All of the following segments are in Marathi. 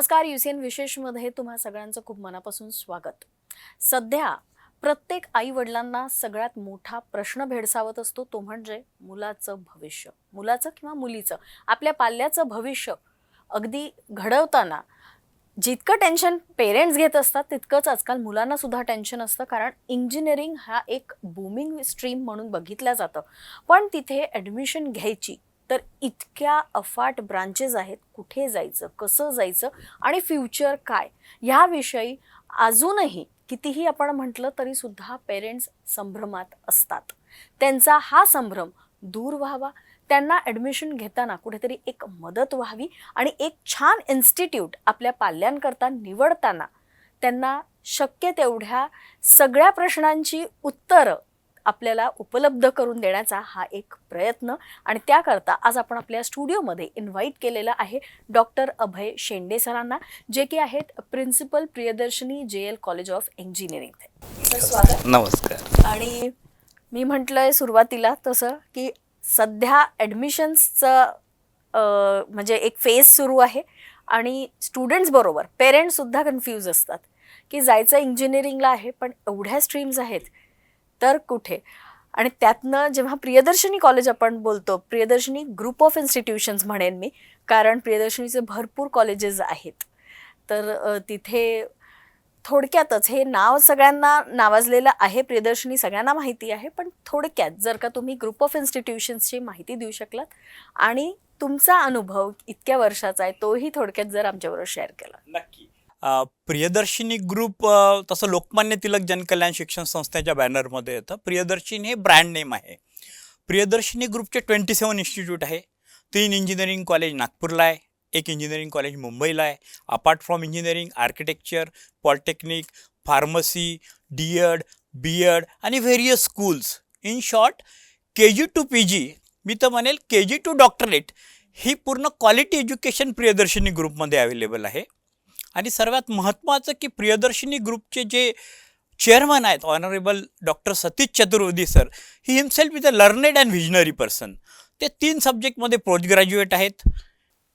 नमस्कार. UCN विशेषमध्ये तुम्हा सगळ्यांचं खूप मनापासून स्वागत. सध्या प्रत्येक आई वडिलांना सगळ्यात मोठा प्रश्न भेडसावत असतो, तो म्हणजे मुलाचं भविष्य, मुलाचं किंवा मुलीचं, आपल्या पाल्याचं भविष्य अगदी घडवताना जितकं टेन्शन पेरेंट्स घेत असतात तितकंच आजकाल मुलांना सुद्धा टेन्शन असतं. कारण इंजिनिअरिंग हा एक बूमिंग स्ट्रीम म्हणून बघितलं जातं, पण तिथे ॲडमिशन घ्यायची तर इतक्या अफाट ब्रांचेस आहेत, कुठे जायचं, कसं जायचं आणि फ्युचर काय, ह्याविषयी अजूनही कितीही आपण म्हटलं तरी सुद्धा पेरेंट्स संभ्रमात असतात. त्यांचा हा संभ्रम दूर व्हावा, त्यांना ॲडमिशन घेताना कुठेतरी एक मदत व्हावी आणि एक छान इन्स्टिट्यूट आपल्या पाल्यांकरता निवडताना त्यांना शक्य तेवढ्या सगळ्या प्रश्नांची उत्तरं आपल्याला उपलब्ध करून देण्याचा हा एक प्रयत्न. आणि त्याकरता आज आपण आपल्या स्टुडिओमध्ये इन्व्हाइट केलेलं आहे डॉक्टर अभय शेंडे सरांना, जे की आहेत principal Priyadarshini JL college of engineering. स्वागत. नमस्कार. आणि मी म्हटलंय सुरुवातीला तसं की सध्या ॲडमिशन्सचं म्हणजे एक फेज सुरू आहे आणि स्टुडंट्स बरोबर पेरेंट्ससुद्धा कन्फ्यूज असतात की जायचं इंजिनिअरिंगला आहे, पण एवढ्या स्ट्रीम्स आहेत तर कुठे. आणि त्यातनं जेव्हा प्रियदर्शनी कॉलेज आपण बोलतो, प्रियदर्शनी ग्रुप ऑफ इन्स्टिट्यूशन्स म्हणेन मी, कारण प्रियदर्शनीचे भरपूर कॉलेजेस आहेत, तर तिथे थोडक्यातच हे नाव सगळ्यांना नावाजलेलं आहे, प्रियदर्शनी सगळ्यांना माहिती आहे, पण थोडक्यात जर का तुम्ही ग्रुप ऑफ इन्स्टिट्यूशन्सची माहिती देऊ शकलात आणि तुमचा अनुभव इतक्या वर्षाचा आहे तोही थोडक्यात जर आमच्याबरोबर शेअर केला. नक्की. प्रियदर्शिनी ग्रुप तसं लोकमान्य टिळक जनकल्याण शिक्षण संस्थेच्या बॅनरमध्ये येतं. प्रियदर्शिनी हे ब्रँड नेम आहे. प्रियदर्शिनी ग्रुपचे 27 इन्स्टिट्यूट आहे. 3 इंजिनिअरिंग कॉलेज नागपूरला आहे, 1 इंजिनिअरिंग कॉलेज मुंबईला आहे. Apart from engineering, architecture, polytechnic, pharmacy, DED, BEd आणि various schools. In short KG to PG, मी तर म्हणेल KG to डॉक्टरेट ही पूर्ण क्वालिटी एज्युकेशन प्रियदर्शिनी ग्रुपमध्ये अवेलेबल आहे. आणि सर्वात महत्त्वाचं की प्रियदर्शिनी ग्रुपचे जे चेअरमन आहेत honourable doctor Satish Chaturvedi sir, he himself is a learned and visionary person. ते 3 सब्जेक्टमध्ये पोस्ट ग्रॅज्युएट आहेत,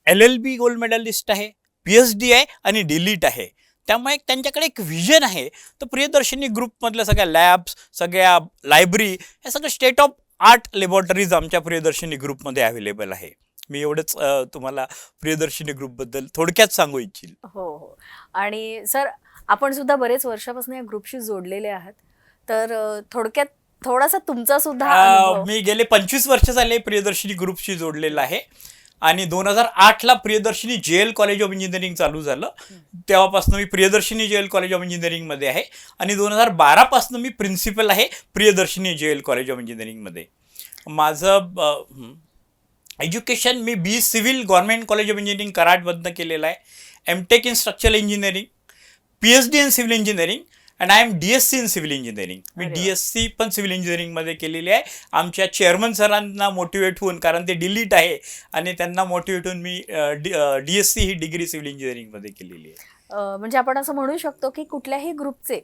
LLB गोल्ड मेडलिस्ट आहे, PhD आहे आणि डिलीट आहे. त्यामुळे त्यांच्याकडे एक व्हिजन आहे. तर प्रियदर्शिनी ग्रुपमधल्या सगळ्या लॅब्स, सगळ्या लायब्ररी, हे सगळं स्टेट ऑफ आर्ट लॅबॉरेटरीज आमच्या प्रियदर्शिनी ग्रुपमध्ये अवेलेबल आहे. मी एवढंच तुम्हाला प्रियदर्शिनी ग्रुपबद्दल थोडक्यात सांगू इच्छिल. हो. आणि सर, आपण सुद्धा बरेच वर्षापासून या ग्रुपशी जोडलेले आहात, तर थोडक्यात थोडासा तुमचा सुद्धा अनुभव. मी गेले 25 वर्ष झाले प्रियदर्शिनी ग्रुपशी जोडलेला आहे. आणि 2008ला Priyadarshini JL college of engineering चालू झालं. तेव्हापासून मी प्रियदर्शिनी JL कॉलेज ऑफ इंजिनिअरिंगमध्ये आहे आणि 2012पासून मी प्रिन्सिपल आहे प्रियदर्शिनी JL कॉलेज ऑफ इंजिनिअरिंगमध्ये. माझं एज्युकेशन मी BE civil government college of engineering कराडमधनं केलेलं आहे. MTech in structural engineering, PhD in civil engineering and I am DSc in civil engineering. मी DSc पण सिव्हिल इंजिनिअरिंगमध्ये केलेली आहे. आमच्या चेअरमन सरांना मोटिवेट होऊन, कारण ते डिलीट आहे आणि त्यांना मोटिवेट होऊन मी DSc ही डिग्री सिव्हिल इंजिनिअरिंगमध्ये केलेली आहे. म्हणजे आपण असं म्हणू शकतो की कुठल्याही ग्रुपचे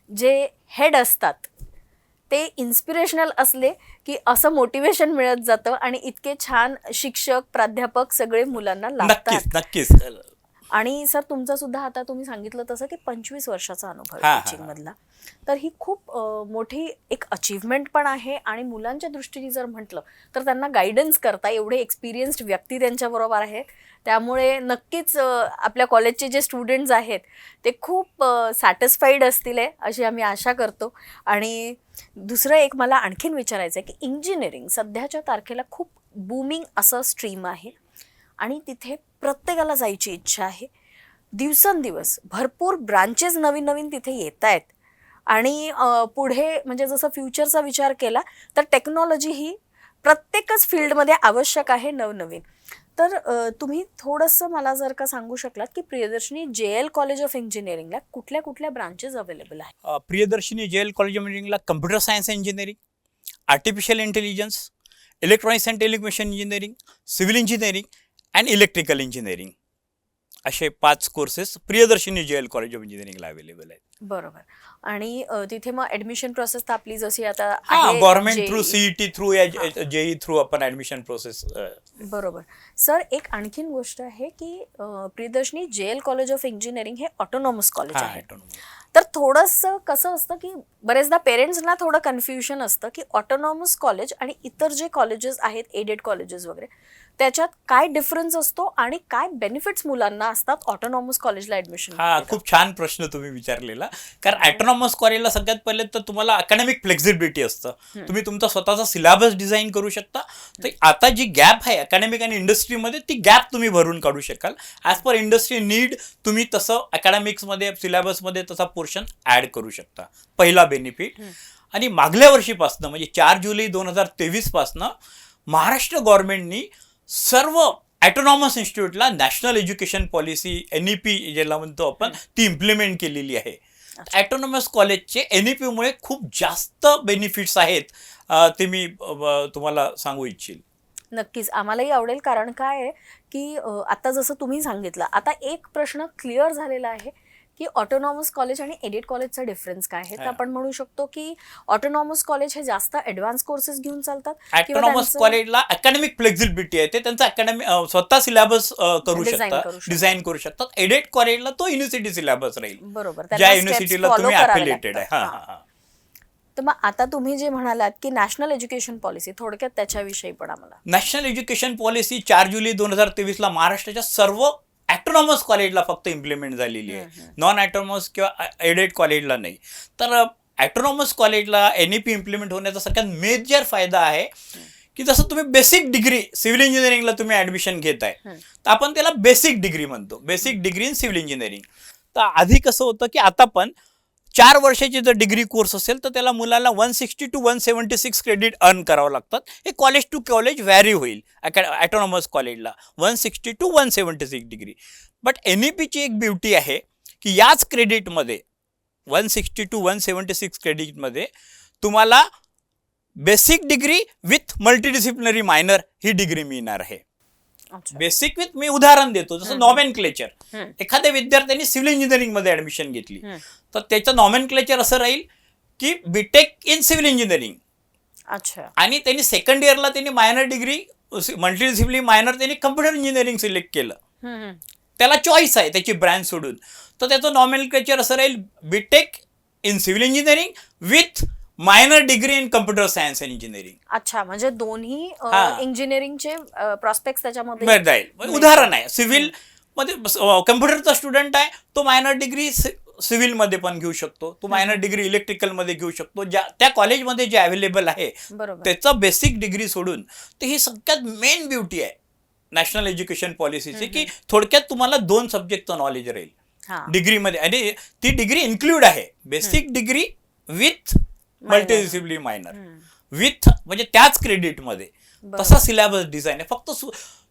जे हेड असतात ते इन्स्पिरेशनल असले की असं मोटिवेशन मिळत जातं आणि इतके छान शिक्षक, प्राध्यापक सगळे मुलांना लागतात. नक्कीच. आणि सर, तुमचा सुद्धा आता तुम्ही सांगितलं तसं की 25 वर्षाचा अनुभव टीचिंग मधला, तर ही खूप मोठी एक अचीवमेंट पण आहे. आणि मुलांच्या दृष्टीने जर म्हटलं तर त्यांना गायडन्स करता एवढे एक्सपिरियन्स्ड व्यक्ती त्यांच्याबरोबर आहेत. त्यामुळे नक्कीच आपल्या कॉलेजचे जे स्टुडंट्स आहेत ते खूप सॅटिस्फाईड असतील अशी आम्ही आशा करतो. आणि दुसरं एक मला आणखीन विचारायचं आहे की इंजिनिअरिंग सध्याच्या तारखेला खूप बूमिंग असं स्ट्रीम आहे आणि तिथे प्रत्येकाला जायची इच्छा आहे. दिवसेंदिवस भरपूर ब्रांचेस नवीन नवीन तिथे येत आहेत आणि पुढे म्हणजे जसं फ्युचरचा विचार केला तर टेक्नॉलॉजी ही प्रत्येकच फील्डमध्ये आवश्यक आहे नवनवीन. तर तुम्ही थोडंसं मला जर का सांगू शकलात की प्रियदर्शनी JL कॉलेज ऑफ इंजिनिअरिंगला कुठल्या कुठल्या ब्रांचेस अवेलेबल आहेत? प्रियदर्शिनी JL कॉलेज ऑफ इंजिनिअरिंगला computer science engineering, artificial intelligence, electronics and telecommunication engineering, civil engineering and electrical engineering असे 5 courses Priyadarshini JL college of इंजिनिअरिंगला अवेलेबल आहेत. बरोबर. आणि तिथे मग ऍडमिशन प्रोसेस तर आपली जशी आता हा, आहे, government through JEE. CET through या जेई थ्रू आपण ऍडमिशन प्रोसेस. बरोबर. सर, एक आणखीन गोष्ट आहे की Priyadarshini JL college of engineering हे ऑटोनॉमस कॉलेज हा, आहे. तर थोडंसं कसं असतं की बरेचदा पेरेंट्सना थोडं कन्फ्युजन असतं की ऑटोनॉमस कॉलेज आणि इतर जे कॉलेजेस आहेत, एडेड कॉलेजेस वगैरे, त्याच्यात काय डिफरन्स असतो आणि काय बेनिफिट्स मुलांना असतात ऑटोनॉमस कॉलेजला ऍडमिशन. हा, खूप छान प्रश्न तुम्ही विचारलेला. कारण ऑटोनॉमस कॉलेजला सगळ्यात पहिले तर तुम्हाला अकॅडमिक फ्लेक्झिबिलिटी असतं. तुम्ही तुमचा स्वतःचा सिलेबस डिझाईन करू शकता. तर आता जी गॅप आहे अकॅडमिक आणि इंडस्ट्रीमध्ये, ती गॅप तुम्ही भरून काढू शकाल. ॲज पर इंडस्ट्री नीड तुम्ही तसं अकॅडमिक्समध्ये सिलेबसमध्ये तसा पोर्शन ॲड करू शकता. पहिला बेनिफिट. आणि मागल्या वर्षीपासनं म्हणजे 4 जुलै 2023 पासनं महाराष्ट्र गव्हर्नमेंटनी सर्व ॲटोनॉमस इन्स्टिट्यूटला नॅशनल एज्युकेशन पॉलिसी NEP ज्याला म्हणतो आपण, ती इम्प्लिमेंट केलेली आहे. ॲटोनॉमस कॉलेजचे NEPमुळे खूप जास्त बेनिफिट्स आहेत. ते मी तुम्हाला सांगू इच्छिल. नक्कीच आम्हालाही आवडेल. कारण काय आहे की आता जसं तुम्ही सांगितलं, आता एक प्रश्न क्लिअर झालेला आहे की ऑटोनॉमस कॉलेज आणि एडेड कॉलेजचा डिफरन्स काय आहे. तर आपण म्हणू शकतो की ऑटोनॉमस कॉलेज हे जास्त ऍडव्हान्स कोर्सेस घेऊन चालतात. ऑटोनॉमस कॉलेजला अकॅडमिक फ्लेक्झिबिलिटी आहे, ते त्यांचं अकॅडमिक स्वतः सिलेबस करू शकतात, डिझाईन करू शकतात. एडेड कॉलेजला तो युनिव्हर्सिटी सिलेबस राहील. बरोबर. ज्या युनिव्हर्सिटीला तुम्ही अफिलिएटेड आहे. हा. तर मग आता तुम्ही जे म्हणालात की नॅशनल एज्युकेशन पॉलिसी, थोडक्यात त्याच्याविषयी पण आम्हाला. नॅशनल एज्युकेशन पॉलिसी 4 जुलै 2023 महाराष्ट्राच्या सर्व ॲटोनॉमस कॉलेजला फक्त इम्प्लिमेंट झालेली आहे. नॉन ॲटोनॉमस किंवा एडेड कॉलेजला नाही. तर ॲटोनॉमस कॉलेजला NEP इम्प्लिमेंट होण्याचा सगळ्यात मेजर फायदा आहे की जसं तुम्ही बेसिक डिग्री सिव्हिल इंजिनिअरिंगला तुम्ही ॲडमिशन घेताय, तर आपण त्याला बेसिक डिग्री म्हणतो, basic degree in civil engineering. तर आधी कसं होतं की आता पण 4 वर्षाची जर डिग्री कोर्स असेल तर त्याला मुलाला 160 to 176 क्रेडिट अर्न करावं लागतात. हे कॉलेज टू कॉलेज व्हॅरी होईल. ॲटोनॉमस कॉलेजला 160 to 176 डिग्री. बट NEPची एक ब्युटी आहे की याच क्रेडिटमध्ये 160 to 176 क्रेडिटमध्ये तुम्हाला basic degree with multidisciplinary minor he degree मिळणार आहे. बेसिक विथ, मी उदाहरण देतो, जसं नॉमेनक्लेचर. एखाद्या विद्यार्थ्यांनी सिव्हिल इंजिनिअरिंगमध्ये ऍडमिशन घेतली तर त्याचं नॉमेनक्लेचर असं राहील की बीटेक इन सिव्हिल इंजिनिअरिंग. अच्छा. आणि त्यांनी सेकंड इयरला त्यांनी मायनर डिग्री मल्टीडिसिप्लिनरी मायनर त्यांनी कम्प्युटर इंजिनिअरिंग सिलेक्ट केलं. त्याला चॉईस आहे त्याची ब्रँच सोडून. तर त्याचं नॉमेनक्लेचर असं राहील BTech in civil engineering with minor degree in computer science and engineering. अच्छा, म्हणजे दोन्ही इंजिनिअरिंगचे प्रॉस्पेक्ट त्याच्यामध्ये जाईल. उदाहरण आहे, सिव्हिल मध्ये कम्प्युटरचा स्टुडंट आहे, तो मायनर डिग्री सिव्हिलमध्ये पण घेऊ शकतो, तो मायनर डिग्री इलेक्ट्रिकलमध्ये घेऊ शकतो, ज्या त्या कॉलेजमध्ये जे अवेलेबल आहे त्याचं बेसिक डिग्री सोडून. तर ही सगळ्यात मेन ब्युटी आहे नॅशनल एज्युकेशन पॉलिसीची की थोडक्यात तुम्हाला 2 सब्जेक्टचं नॉलेज राहील डिग्रीमध्ये. आणि ती डिग्री इन्क्लूड आहे basic degree with multidisciplinary minor with, म्हणजे त्याच क्रेडिटमध्ये. तसा सिलेबस डिझाईन आहे. फक्त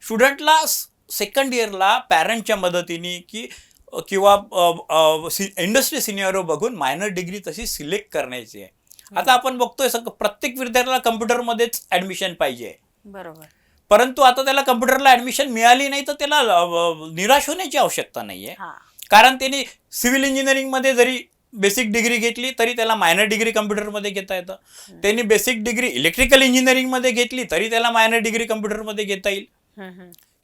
स्टुडंटला सेकंड इयरला पॅरेंटच्या मदतीने किंवा इंडस्ट्री सिनियर बघून मायनर डिग्री तशी सिलेक्ट करण्याची आहे. आता आपण बघतोय प्रत्येक विद्यार्थ्याला कम्प्युटरमध्येच ऍडमिशन पाहिजे. बरोबर. परंतु आता त्याला कम्प्युटरला ऍडमिशन मिळाली नाही तर त्याला निराश होण्याची आवश्यकता नाहीये. कारण त्यांनी सिव्हिल इंजिनिअरिंगमध्ये जरी बेसिक डिग्री घेतली तरी त्याला मायनर डिग्री कम्प्युटरमध्ये घेता येतं. त्यांनी बेसिक डिग्री इलेक्ट्रिकल इंजिनिअरिंगमध्ये घेतली तरी त्याला मायनर डिग्री कम्प्युटरमध्ये घेता येईल.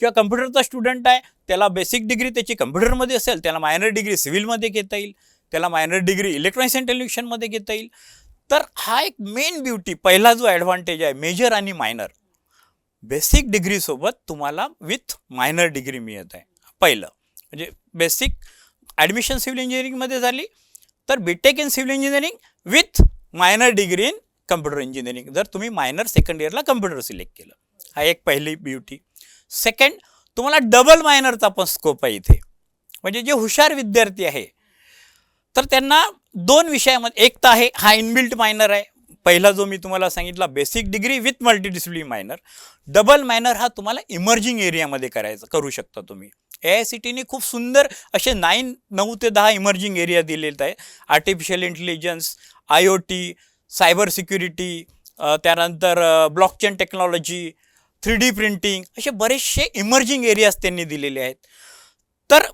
किंवा कम्प्युटरचा स्टुडंट आहे, त्याला बेसिक डिग्री त्याची कम्प्युटरमध्ये असेल, त्याला मायनर डिग्री सिव्हिलमध्ये घेता येईल, त्याला मायनर डिग्री इलेक्ट्रॉनिक्स अँड टेलिव्हिजनमध्ये घेता येईल. तर हा एक मेन ब्युटी, पहिला जो ॲडव्हान्टेज आहे मेजर आणि मायनर, बेसिक डिग्रीसोबत तुम्हाला विथ मायनर डिग्री मिळत आहे. पहिलं म्हणजे बेसिक ॲडमिशन सिव्हिल इंजिनिअरिंगमध्ये झाली तर BTech in civil engineering with minor degree in computer engineering, जर तुम्ही मायनर सेकंड इयरला कम्प्युटर सिलेक्ट केलं. हा एक पहिली ब्युटी. सेकंड, तुम्हाला डबल मायनरचा पण स्कोप आहे इथे. म्हणजे जे हुशार विद्यार्थी आहे तर त्यांना 2 विषयामध्ये, एक तर आहे हा इनबिल्ट मायनर आहे, पहिला जो मी तुम्हाला सांगितला basic degree with multidisciplinary minor. Double minor हा तुम्हाला इमर्जिंग एरियामध्ये करू शकता तुम्ही. AICTने खूप सुंदर असे 9 ते 10 इमर्जिंग एरिया दिलेले आहे. Artificial intelligence, IoT, cyber security, त्यानंतर ब्लॉकचेन टेक्नॉलॉजी, 3D प्रिंटिंग, असे बरेचसे इमर्जिंग एरियाज त्यांनी दिलेले आहेत. तर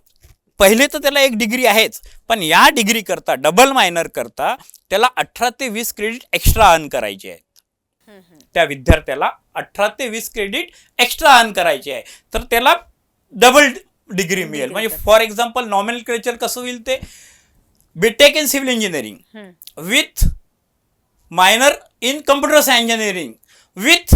पहिले तर त्याला 1 डिग्री आहेच, पण या डिग्री करता डबल मायनर करता त्याला 18 ते 20 क्रेडिट एक्स्ट्रा अर्न करायचे आहेत. त्या विद्यार्थ्याला 18 ते 20 क्रेडिट एक्स्ट्रा अर्न करायचे आहे, तर त्याला डबल डिग्री मिळेल. म्हणजे फॉर एक्झाम्पल नॉमेनक्लेचर कसं होईल, ते BTech in civil engineering with minor in computer science engineering with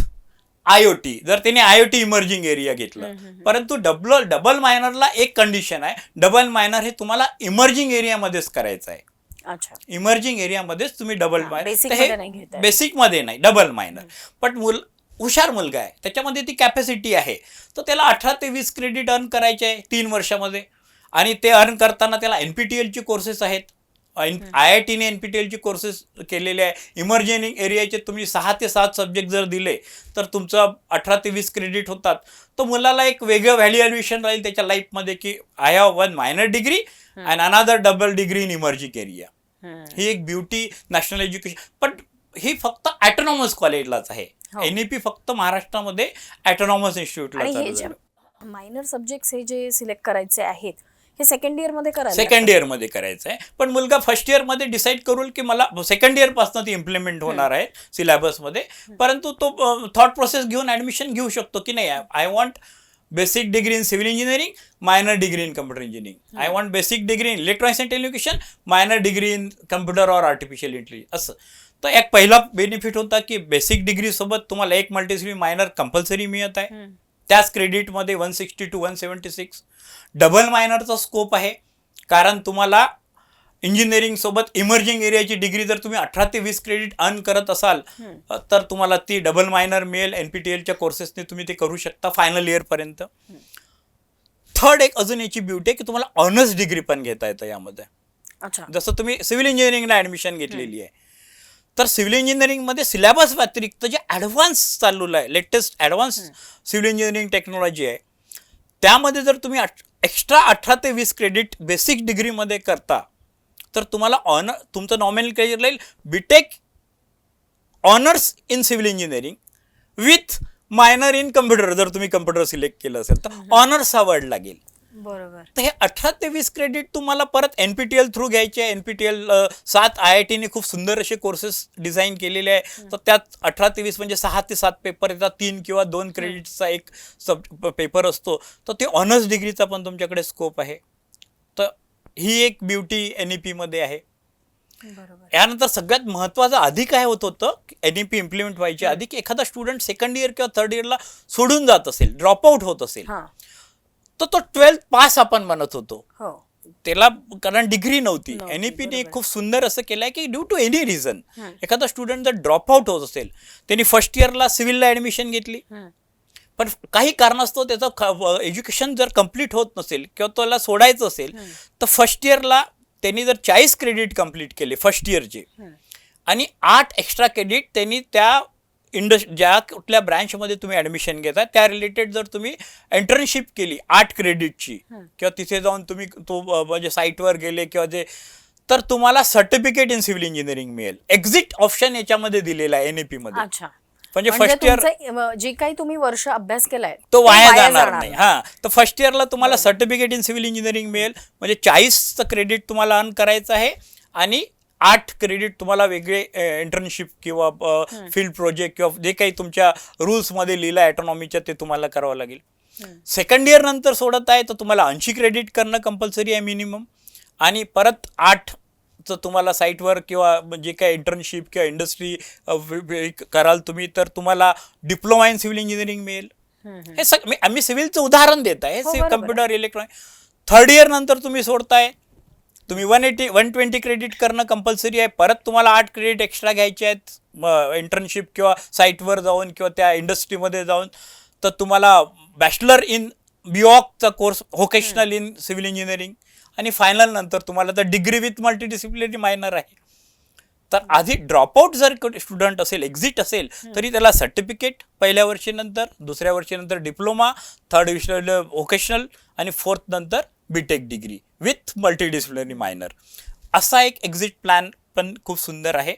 IoT, जर त्याने IoT इमर्जिंग एरिया घेतलं. परंतु डबल मायनरला एक कंडिशन आहे, डबल मायनर हे तुम्हाला इमर्जिंग एरियामध्येच करायचं आहे. अच्छा, इमर्जिंग एरियामध्येच तुम्ही डबल बेसिक मध्ये नाही घेताय. मायनर, बेसिक मध्ये नाही, डबल मायनर. पण हुशार मुलगा आहे, त्याच्यामध्ये ती कॅपॅसिटी आहे, तर त्याला 18 ते 20 क्रेडिट अर्न करायचे आहे 3 वर्षामध्ये. आणि ते अर्न करताना त्याला NPTEL चे कोर्सेस आहेत, IITने NPTEL चे कोर्सेस केलेले आहे. इमर्जिंग एरियाचे तुम्ही 6 ते 7 सब्जेक्ट जर दिले तर तुमचं 18 ते 20 क्रेडिट होतात. तर मुलाला एक वेगळं व्हॅल्युएशन राहील त्याच्या लाईफमध्ये की I have 1 minor degree and another double degree in emerging area. ही एक ब्युटी नॅशनल एज्युकेशन. पण ही फक्त ॲटोनॉमस कॉलेजलाच आहे. NEP फक्त महाराष्ट्रामध्ये ॲटोनॉमस इन्स्टिट्यूटला चालू झालं. मायनर सब्जेक्ट्स हे जे सिलेक्ट करायचे आहेत हे सेकंड इयर मध्ये करायचं, सेकंड इयरमध्ये करायचं आहे. पण मुलगा फर्स्ट इयरमध्ये डिसाईड करेल की मला सेकंड इयरपासून ती इम्प्लिमेंट होणार आहे सिलेबसमध्ये. परंतु तो थॉट प्रोसेस घेऊन ॲडमिशन घेऊ शकतो की नाही, I want basic degree in civil engineering, minor degree in computer engineering, I want basic degree in electronics and telecommunication, minor degree in computer or artificial intelligence. असं तर एक पहिला बेनिफिट होता की बेसिक डिग्रीसोबत तुम्हाला एक मल्टीडिसिप्लिन मायनर कंपल्सरी मिळत आहे, त्याच क्रेडिटमध्ये 160 to 176. डबल मायनरचा स्कोप आहे, कारण तुम्हाला इंजिनिअरिंग सोबत इमर्जिंग एरियाची डिग्री जर तुम्ही 18 ते 20 क्रेडिट अर्न करत असाल तर तुम्हाला ती डबल मायनर मिळेल. NPTELच्या कोर्सेसने तुम्ही ते करू शकता फायनल इयरपर्यंत. थर्ड एक अजून याची ब्युटी आहे की तुम्हाला ऑनर्स डिग्री पण घेता येतं यामध्ये. अच्छा, जसं तुम्ही सिव्हिल इंजिनिअरिंगला ॲडमिशन घेतलेली आहे, तर सिव्हिल इंजिनिअरिंगमध्ये सिलेबस व्यतिरिक्त जे ॲडव्हान्स चाललेलं आहे, latest advance civil engineering technology आहे, त्यामध्ये जर तुम्ही एक्स्ट्रा 18 ते 20 क्रेडिट बेसिक डिग्रीमध्ये करता तर तुम्हाला तुमचं नॉमिनल राहील BTech honours in civil engineering with minor in computer. जर तुम्ही कम्प्युटर सिलेक्ट केलं असेल तर ऑनर्स हा वर्ड लागेल. बरोबर. तर हे 18 ते 20 क्रेडिट तुम्हाला परत NPTEL थ्रू घ्यायचे आहे. NPTEL 7 IITने खूप सुंदर असे कोर्सेस डिझाईन केलेले आहे. तर त्यात 18 ते 20 म्हणजे 6 ते 7 पेपर येतात, 3 किंवा 2 क्रेडिटचा एक पेपर असतो. तर ते ऑनर्स डिग्रीचा पण तुमच्याकडे स्कोप आहे. तर ही एक ब्युटी NEPमध्ये आहे. बरोबर. यानंतर सगळ्यात महत्त्वाचं आधी काय होत होतं, NEP इम्प्लिमेंट व्हायची आधी की एखादा स्टुडंट सेकंड इयर किंवा थर्ड इयरला सोडून जात असेल, ड्रॉपआउट होत असेल, तर तो 12th पास आपण म्हणत होतो. त्याला कारण डिग्री नव्हती. NEPने खूप सुंदर असं केलं आहे की ड्यू टू एनी रिझन एखादा स्टुडंट जर ड्रॉपआउट होत असेल, त्यांनी फर्स्ट इयरला सिव्हिलला ॲडमिशन घेतली, पण काही कारणास्तव त्याचं एज्युकेशन जर कम्प्लीट होत नसेल किंवा त्याला सोडायचं असेल, तर फर्स्ट इयरला त्यांनी जर 40 क्रेडिट कंप्लीट केले फर्स्ट इयरचे आणि 8 एक्स्ट्रा क्रेडिट त्यांनी त्या ज्या कुठल्या ब्रँचमध्ये तुम्ही ॲडमिशन घेता त्या रिलेटेड जर तुम्ही इंटर्नशिप केली 8 क्रेडिटची किंवा तिथे जाऊन तुम्ही तो म्हणजे साईटवर गेले किंवा जे, तर तुम्हाला सर्टिफिकेट इन सिव्हिल इंजिनिअरिंग मिळेल. एक्झिट ऑप्शन याच्यामध्ये दिलेला आहे NEPमध्ये. अच्छा, म्हणजे फर्स्ट इयर जे काही तुम्ही वर्ष अभ्यास केलाय तो वाया जाणार नाही. तर फर्स्ट इयरला तुम्हाला सर्टिफिकेट इन सिव्हिल इंजिनिअरिंग मिळेल. म्हणजे 40चं क्रेडिट तुम्हाला अर्न करायचं आहे आणि 8 क्रेडिट तुम्हाला वेगळे इंटर्नशिप किंवा फील्ड प्रोजेक्ट किंवा जे काही तुमच्या रूल्समध्ये लिहिलं ॲटोनॉमीच्या ते तुम्हाला करावं लागेल. सेकंड इयर नंतर सोडत आहे तर तुम्हाला 80 क्रेडिट करणं कंपल्सरी आहे मिनिमम, आणि परत 8चं तुम्हाला साईटवर किंवा जे काही इंटर्नशिप किंवा इंडस्ट्री कराल तुम्ही तर तुम्हाला डिप्लोमा इन सिव्हिल इंजिनिअरिंग मिळेल. हे आम्ही सिव्हिलचं उदाहरण देत आहे. कम्प्युटर इलेक्ट्रॉनिक थर्ड इयर नंतर तुम्ही सोडताय, तुम्ही 120 क्रेडिट करणं कंपल्सरी आहे. परत तुम्हाला 8 क्रेडिट एक्स्ट्रा घ्यायचे आहेत इंटर्नशिप किंवा साईटवर जाऊन किंवा त्या इंडस्ट्रीमध्ये जाऊन. तर तुम्हाला बॅचलर इन BOC चा course vocational in civil engineering, आणि फायनल नंतर तुम्हाला तर डिग्री विथ मल्टीडिसिप्लिनरी मायनर आहे. तर आधी ड्रॉपआउट जर स्टुडंट असेल, एक्झिट असेल, तरी त्याला सर्टिफिकेट पहिल्या वर्षीनंतर, दुसऱ्या वर्षीनंतर डिप्लोमा, थर्ड वर्षी व्होकेशनल आणि फोर्थ नंतर BTech degree with multidisciplinary minor, असा एक एक्झिट प्लॅन पण खूप सुंदर आहे.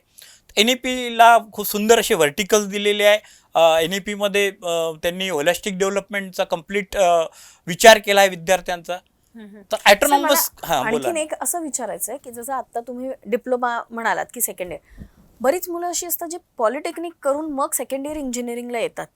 NEPला खूप सुंदर असे व्हर्टिकल्स दिलेले आहे. NEPमध्ये त्यांनी होलिस्टिक डेव्हलपमेंटचा कम्प्लीट विचार केला आहे विद्यार्थ्यांचा. तर सर, ॲटोनॉमस मला हां बोला आणखीन एक असं विचारायचं आहे की जसं आता तुम्ही डिप्लोमा म्हणालात की सेकंड इयर, बरीच मुलं अशी असतात जी पॉलिटेक्निक करून मग सेकंड इयर इंजिनिअरिंगला येतात.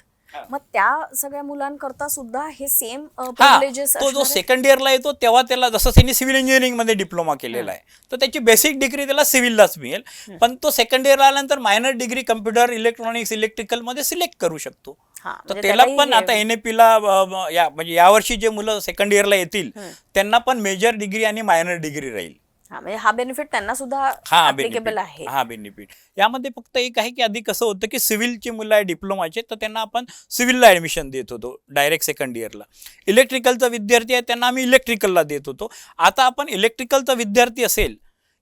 मग त्या सगळ्या मुलांकरता सुद्धा हे सेम हा प्रिव्हिलेजेस तो जो असणार आहेत? सेकंड इयरला येतो तेव्हा त्याला जसं त्यांनी सिव्हिल इंजिनिअरिंगमध्ये डिप्लोमा केलेला आहे तर त्याची बेसिक डिग्री त्याला सिव्हिललाच मिळेल. पण तो सेकंड इयरला आल्यानंतर मायनर डिग्री कम्प्युटर इलेक्ट्रॉनिक्स इलेक्ट्रिकलमध्ये सिलेक्ट करू शकतो. हा, तर म्हणजे त्याला त्यालाही पण आता हे- NAP-ला या म्हणजे यावर्षी जे मुलं सेकंड इयरला येतील त्यांना पण मेजर डिग्री आणि मायनर डिग्री राहील. हा, म्हणजे हा बेनिफिट त्यांना सुद्धा हा ऍप्लिकेबल बेनिफिट आहे. हा बेनिफिट यामध्ये फक्त एक आहे की आधी कसं होतं की सिव्हिलची मुलं आहे डिप्लोमाचे तर त्यांना आपण सिव्हिलला ॲडमिशन देत होतो डायरेक्ट सेकंड इयरला. इलेक्ट्रिकलचा विद्यार्थी आहे त्यांना आम्ही इलेक्ट्रिकलला देत होतो. आता आपण इलेक्ट्रिकलचा विद्यार्थी असेल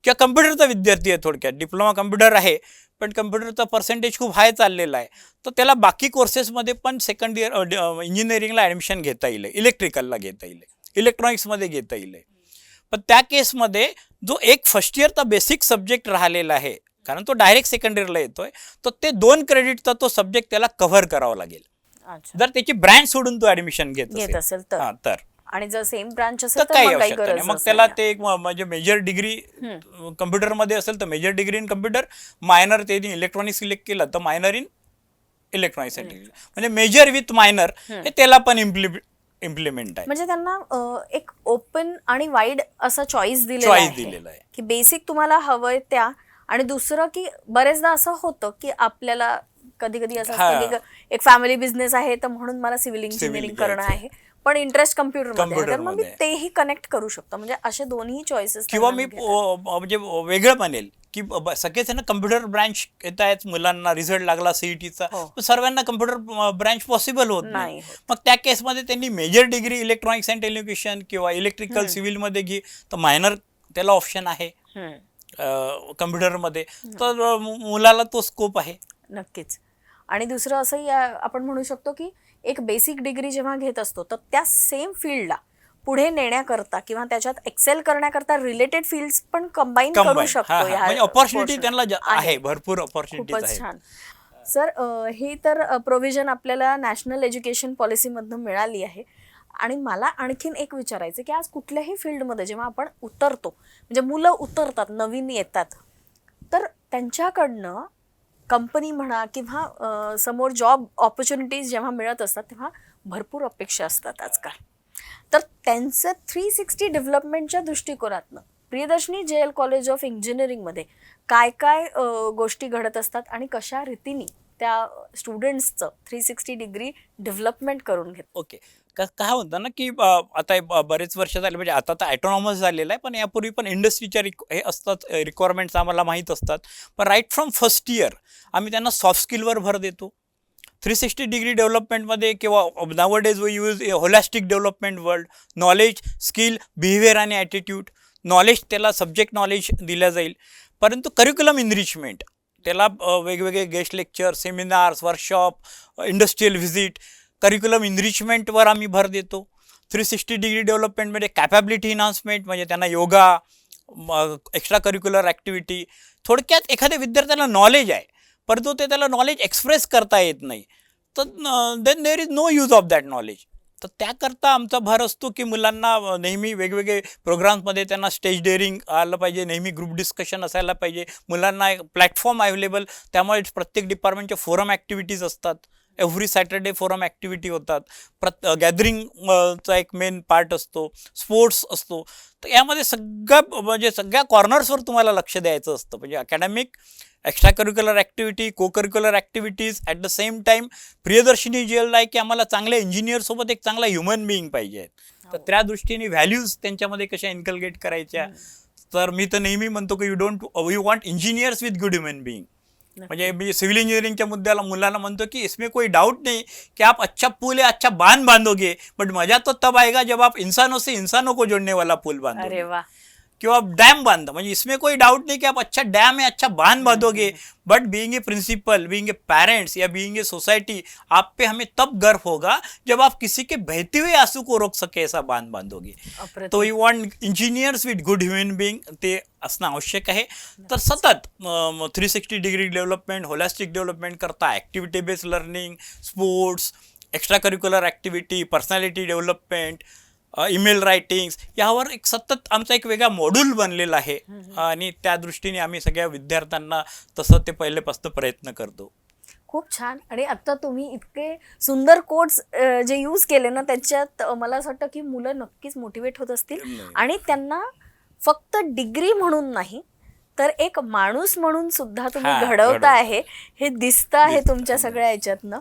किंवा कम्प्युटरचा विद्यार्थी आहे, थोडक्यात डिप्लोमा कम्प्युटर आहे पण कम्प्युटरचा पर्सेंटेज खूप हाय चाललेला आहे तर त्याला बाकी कोर्सेसमध्ये पण सेकंड इयर इंजिनिअरिंगला ॲडमिशन घेता येईल, इलेक्ट्रिकलला घेता येईल, इलेक्ट्रॉनिक्समध्ये घेता येईल. पण त्या केसमध्ये जो एक फर्स्ट इयरचा बेसिक सब्जेक्ट राहिलेला आहे कारण तो डायरेक्ट सेकंड इयरला येतोय तर ते 2 क्रेडिटचा तो सब्जेक्ट त्याला कव्हर करावा लागेल अच्छा, जर त्याची ब्रँच सोडून तो ॲडमिशन घेत घेत असेल. असेल तर. हां तर आणि जर सेम ब्रांच तर असेल तर काही मग काही आवश्यकता नाही. गरज मग त्याला ते एक म्हणजे मेजर डिग्री कम्प्युटरमध्ये असेल तर major degree in computer, minor ते इलेक्ट्रॉनिक्स सिलेक्ट केलं तर मायनर इन इलेक्ट्रॉनिक्स म्हणजे मेजर विथ मायनर हे त्याला पण इम्प्लिमेंट आहे. म्हणजे त्यांना एक ओपन आणि वाईड असा चॉईस चॉईस दिलेला आहे. की बेसिक तुम्हाला हवंय त्या. आणि दुसरं की बरेचदा असं होतं की आपल्याला कधी कधी असं असतं की एक फॅमिली बिझनेस आहे तर म्हणून मला सिव्हिल इंजिनिअरिंग करणं घ्यायचं आहे पण इंटरेस्ट कम्प्युटरमध्ये तर मग मी कम्प्युटरमध्ये. तेही कनेक्ट करू शकतो. म्हणजे असे दोन्ही चॉईसेस किंवा मी म्हणजे वेगळं म्हणेल की सगळेच ना कम्प्युटर ब्रँच येत आहेत मुलांना रिझल्ट लागला सीईटीचा हो. पण सर्वांना कम्प्युटर ब्रँच पॉसिबल होत नाही. नाही होत. मग त्या केसमध्ये त्यांनी major degree electronics and television किंवा इलेक्ट्रिकल सिव्हिलमध्ये घे तर मायनर त्याला ऑप्शन आहे कम्प्युटरमध्ये तर मुलाला तो स्कोप आहे. नक्कीच. आणि दुसरं असंही आपण म्हणू शकतो की एक बेसिक डिग्री जेव्हा घेत असतो तर त्या सेम फील्डला पुढे नेण्याकरता किंवा त्याच्यात एक्सेल करण्याकरता रिलेटेड फील्ड्स पण कंबाईन करू शकतो. म्हणजे ऑपॉर्च्युनिटी portion. त्यांना आहे, भरपूर ऑपॉर्च्युनिटीज खूपच आहे. छान. सर, ही तर प्रोव्हिजन आपल्याला नॅशनल एज्युकेशन पॉलिसीमधून मिळाली आहे. आणि मला आणखीन एक विचारायचं की आज कुठल्याही फील्डमध्ये जेव्हा आपण उतरतो म्हणजे मुलं उतरतात नवीन येतात तर त्यांच्याकडनं कंपनी म्हणा किंवा समोर जॉब ऑपॉर्च्युनिटीज जेव्हा मिळत असतात तेव्हा भरपूर अपेक्षा असतात आजकाल. तर त्यांचं 360 डेव्हलपमेंटच्या दृष्टिकोनातनं प्रियदर्शनी JL कॉलेज ऑफ इंजिनिअरिंगमध्ये काय काय गोष्टी घडत असतात आणि कशा रीतीने त्या स्टुडंट्सचं 360 डिग्री डेव्हलपमेंट करून घेतात? ओके. काय होतं ना की आता बरेच वर्ष झाले म्हणजे आता तर ॲटोनॉमस झालेलं आहे पण यापूर्वी पण इंडस्ट्रीच्या हे असतात रिक्वायरमेंट्स आम्हाला माहीत असतात. पण राईट फ्रॉम फर्स्ट इयर आम्ही त्यांना सॉफ्ट स्किलवर भर देतो. 360 डिग्री डेव्हलपमेंटमध्ये किंवा nowadays we use holistic development world knowledge skill behaviour आणि ॲटिट्यूड नॉलेज त्याला सब्जेक्ट नॉलेज दिलं जाईल. परंतु करिक्युलम इनरिचमेंट त्याला वेगवेगळे guest lecture seminars workshop industrial visit curriculum इनरिचमेंटवर आम्ही भर देतो. 360 डिग्री डेव्हलपमेंटमध्ये कॅपॅबिलिटी इन्हान्समेंट म्हणजे त्यांना योगा एक्स्ट्रा करिक्युलर ॲक्टिव्हिटी थोडक्यात एखाद्या विद्यार्थ्याला नॉलेज आहे परंतु ते त्याला नॉलेज एक्सप्रेस करता येत नाही तर then there is no use of that knowledge. तर त्याकरता आमचा भर असतो की मुलांना नेहमी वेगवेगळे प्रोग्राम्समध्ये त्यांना स्टेज डेअरिंग आलं पाहिजे, नेहमी ग्रुप डिस्कशन असायला पाहिजे, मुलांना एक प्लॅटफॉर्म अवेलेबल त्यामुळे प्रत्येक डिपार्टमेंटचे फोरम ॲक्टिव्हिटीज असतात. एव्हरी सॅटर्डे फोरम ॲक्टिव्हिटी होतात. गॅदरिंगचा एक मेन पार्ट असतो, स्पोर्ट्स असतो. तर यामध्ये म्हणजे सगळ्या कॉर्नर्सवर तुम्हाला लक्ष द्यायचं असतं म्हणजे अकॅडमिक एक्स्ट्रा करिक्युलर ॲक्टिव्हिटी को curricular activities at the same time Priyadarshini JL आहे की आम्हाला चांगल्या इंजिनियरसोबत एक चांगला ह्युमन बिईंग पाहिजे आहेत. तर त्या दृष्टीने व्हॅल्यूज त्यांच्यामध्ये कशा इन्कल्केट करायच्या. तर मी तर नेहमी म्हणतो की you want engineers with good human being. म्हणजे मी सिव्हिल इंजिनिअरिंगच्या मुद्द्याला मुलांना म्हणतो कि इसमें कोई डाउट नहीं कि आप अच्छा पुल है अच्छा बांध बांधोगे बट मजा तो तब आएगा जब आप इंसानों से इंसानों को जोड़ने वाला पुल बांधोगे. अरे वाह. किंवा डॅम बांधा म्हणजे इसमें कोई डाउट नहीं कि आप अच्छा डैम है अच्छा बांध बांधोगे but being a principal being a parents या बीइंग ए सोसाइटी आप पे हमें तब गर्व होगा जब आप किसी के बहते हुए आंसू को रोक सके ऐसा बांध बांधोगे. तो you want engineers with good human being ते असणं आवश्यक आहे. तर सतत 360 डिग्री डेव्हलपमेंट होलॅस्टिक डेव्हलपमेंट करता activity based learning sports extra curricular activity personality development email writings यावर एक सतत आमचा एक वेगळा मॉड्यूल बनलेला आहे आणि त्या दृष्टीने आम्ही सगळ्या विद्यार्थ्यांना तसं ते पहिलेपासून प्रयत्न करतो. खूप छान. आणि आता तुम्ही इतके सुंदर कोट्स जे यूज केले ना, त्याच्यात मला असं वाटतं की मुलं नक्कीच मोटिवेट होत असतील नाही. आणि त्यांना फक्त डिग्री म्हणून नाही तर एक माणूस म्हणून सुद्धा तुम्ही हा, घडवता घडवतो. आहे हे दिसतं आहे दिसतं. तुमच्या सगळ्या याच्यातनं.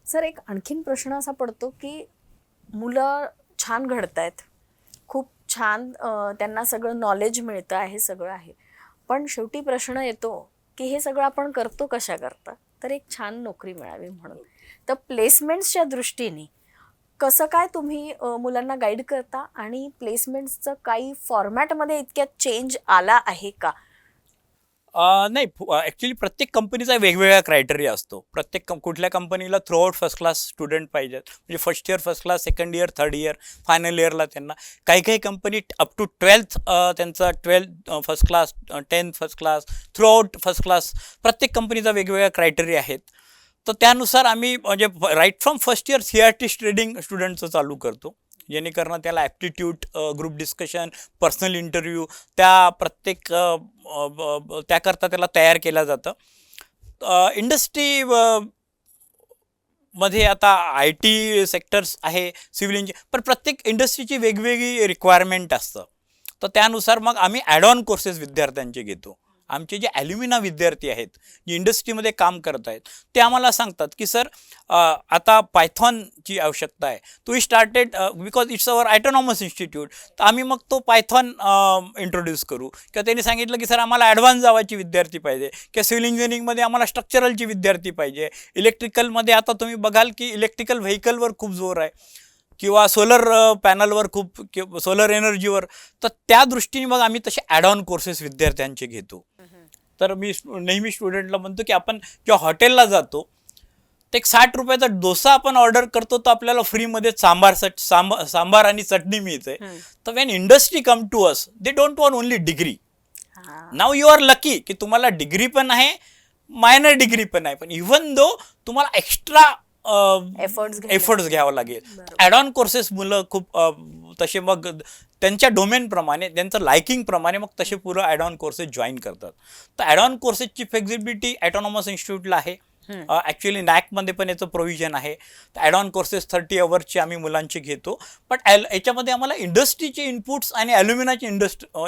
सर, एक आणखीन प्रश्न असा पडतो की मुलं छान घडतायत, खूप छान त्यांना सगळं नॉलेज मिळतं आहे, सगळं आहे, पण शेवटी प्रश्न येतो की हे सगळं आपण करतो कशा करता, तर एक छान नोकरी मिळावी म्हणून. तर प्लेसमेंट्सच्या दृष्टीने कसं काय तुम्ही मुलांना गाईड करता आणि प्लेसमेंट्सचं काही फॉर्मॅटमध्ये इतक्यात चेंज आला आहे का? नाही, ॲक्च्युली प्रत्येक कंपनीचा वेगवेगळा क्रायटेरिया असतो. कुठल्या कंपनीला through out first class student पाहिजेत, म्हणजे first year first class, second year, third year, final इयरला त्यांना. काही काही कंपनी अप टू 12th त्यांचा 12th first class, 10th first class, throughout first class, प्रत्येक कंपनीचा वेगवेगळा क्रायटेरिया आहेत. तर त्यानुसार आम्ही म्हणजे right from first year CRT trading स्टुडंटचं चालू करतो, जेणेकरून त्याला aptitude, group discussion, personal interview त्या प्रत्येक त्याकरता त्याला तयार केलं जातं. इंडस्ट्री मध्ये आता IT सेक्टर्स आहे, सिव्हिल इंजिनिअर, पण प्रत्येक इंडस्ट्रीची वेगवेगळी रिक्वायरमेंट असतं. तर त्यानुसार मग आम्ही ॲड ऑन कोर्सेस विद्यार्थ्यांचे घेतो. आमचे जे ॲल्युमिना विद्यार्थी आहेत, जे इंडस्ट्रीमध्ये काम करत आहेत, ते आम्हाला सांगतात की सर आता पायथॉनची आवश्यकता आहे. तो started because it's our autonomous institute. तर आम्ही मग तो पायथॉन इंट्रोड्यूस करू. किंवा त्यांनी सांगितलं की सर आम्हाला ॲडव्हान्स जावाची विद्यार्थी पाहिजे, किंवा सिव्हिल इंजिनिअरिंगमध्ये आम्हाला स्ट्रक्चरलची विद्यार्थी पाहिजे. इलेक्ट्रिकलमध्ये आता तुम्ही बघाल की इलेक्ट्रिकल व्हेकलवर खूप जोर आहे, किंवा सोलर पॅनलवर खूप, सोलर एनर्जीवर. तर त्या दृष्टीने मग आम्ही तसे ॲड ऑन कोर्सेस विद्यार्थ्यांचे घेतो. तर मी नेहमी स्टुडंटला म्हणतो की आपण जेव्हा हॉटेलला जातो तर एक 60 रुपयाचा डोसा आपण ऑर्डर करतो, तर आपल्याला फ्रीमध्ये सांबार आणि चटणी मिळते. तर when industry come to us, they don't want only degree. Now you are lucky की तुम्हाला डिग्री पण आहे, मायनर डिग्री पण आहे, पण इव्हन दो तुम्हाला एक्स्ट्रा एफर्ट्स घ्यावं लागेल. ॲड ऑन कोर्सेस मुलं खूप तसे मग त्यांच्या डोमेनप्रमाणे, त्यांचं लायकिंगप्रमाणे मग तसे पुरं ॲड ऑन कोर्सेस जॉईन करतात. तर ॲड ऑन कोर्सेसची फ्लेक्झिबिलिटी ॲटोनॉमस इन्स्टिट्यूटला आहे. ॲक्च्युली नॅकमध्ये पण याचं प्रोव्हिजन आहे. तर ॲड ऑन कोर्सेस 30 अवर्सचे आम्ही मुलांचे घेतो. पण याच्यामध्ये आम्हाला इंडस्ट्रीचे इनपुट्स आणि ॲल्युमिनाचे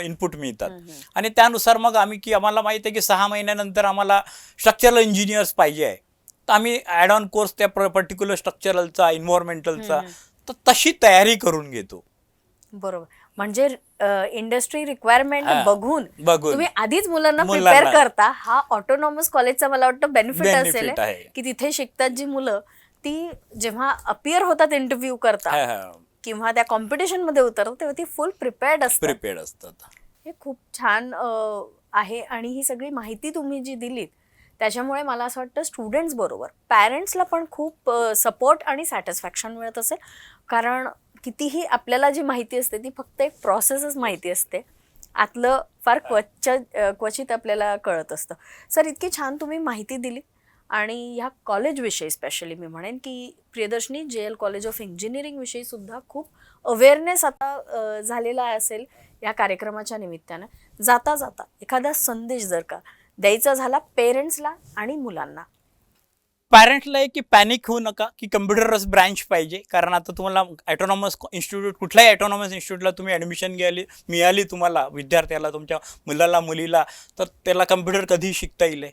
इनपुट मिळतात. आणि त्यानुसार मग आम्हाला माहिती आहे की 6 महिन्यानंतर आम्हाला स्ट्रक्चरल इंजिनियर्स पाहिजे आहे, तर आम्ही ॲड ऑन कोर्स त्या पर्टिक्युलर स्ट्रक्चरलचा, इन्व्हायरमेंटलचा, तर तशी तयारी करून घेतो. बरोबर. म्हणजे इंडस्ट्री रिक्वायरमेंट बघून तुम्ही आधीच मुलांना मुलांना प्रिपेअर करता. हा ऑटोनॉमस कॉलेजचा मला वाटतं बेनिफिट असेल आहे. की तिथे शिकतात जी मुलं, ती जेव्हा अपियर होतात इंटरव्ह्यू करता किंवा त्या कॉम्पिटिशन मध्ये उतरतात, तेव्हा ती फुल प्रिपेअर्ड असतात. हे खूप छान आहे. आणि ही सगळी माहिती तुम्ही जी दिलीत त्याच्यामुळे मला असं वाटतं स्टुडंट्स बरोबर पॅरेंट्सला पण खूप सपोर्ट आणि सॅटिस्फॅक्शन मिळत असेल. कारण कितीही आपल्याला जी माहिती असते ती फक्त एक प्रोसेसच माहिती असते, आतलं फार क्वचित आपल्याला कळत असतं. सर, इतकी छान तुम्ही माहिती दिली. आणि ह्या कॉलेजविषयी स्पेशली मी म्हणेन की Priyadarshini JL college of engineering विषयी सुद्धा खूप अवेअरनेस आता झालेला असेल या कार्यक्रमाच्या निमित्तानं. जाता जाता एखादा संदेश जर का द्यायचा झाला पेरेंट्सला आणि मुलांना. पॅरेंट्सला आहे की पॅनिक होऊ नका की कम्प्युटरच ब्रँच पाहिजे. कारण आता तुम्हाला ॲटोनॉमस इन्स्टिट्यूट, कुठल्याही ॲटोनॉमस इन्स्टिट्यूटला तुम्ही ॲडमिशन मिळाली तुम्हाला विद्यार्थ्याला, तुमच्या मुलाला मुलीला, तर त्याला कम्प्युटर कधीही शिकता येईल.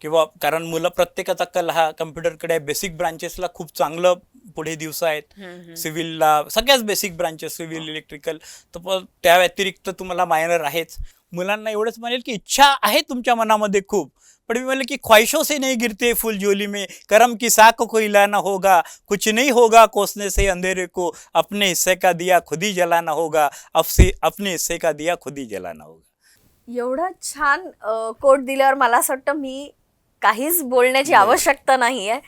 किंवा कारण मुलं प्रत्येकाचा कल हा कम्प्युटरकडे, बेसिक ब्रांचेसला खूप चांगलं पुढे दिवस आहेत. सिव्हिलला सगळ्याच बेसिक ब्रांचेस, सिव्हिल, इलेक्ट्रिकल, तर त्या व्यतिरिक्त तुम्हाला मायनर आहेच. मुलांना एवढंच म्हणेल की इच्छा आहे तुमच्या मनामध्ये खूप, पण मी म्हणलं की ख्वाहिशों से नहीं गिरते फूल झोली में, करम की साख को हिलाना होगा, कुछ नहीं होगा कोसने से अंधेरे को, अपने हिस्से का दिया खुद ही जलाना होगा, अपने हिस्से का दिया खुद ही जलाना होगा. एवढं छान कोट दिल्यावर मला असं वाटतं मी काहीच बोलण्याची आवश्यकता नाही आहे.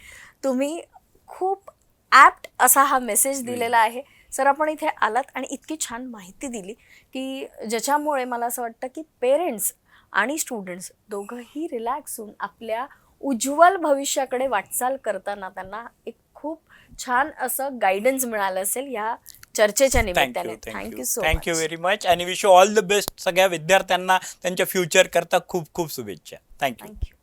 तुम्ही खूप ॲप्ट असा हा मेसेज दिलेला आहे. सर, आपण इथे आलात आणि इतकी छान माहिती दिली की ज्याच्यामुळे मला असं वाटतं की पेरेंट्स आणि स्टुडंट्स दोघंही रिलॅक्स होऊन आपल्या उज्ज्वल भविष्याकडे वाटचाल करताना त्यांना एक खूप छान असं गायडन्स मिळालं असेल या चर्चेच्या थँक्यू निमित्ताने. Thank you so thank you very much आणि wish you all the best. सगळ्या विद्यार्थ्यांना त्यांच्या फ्युचर करता खूप खूप शुभेच्छा. थँक्यू. थँक्यू.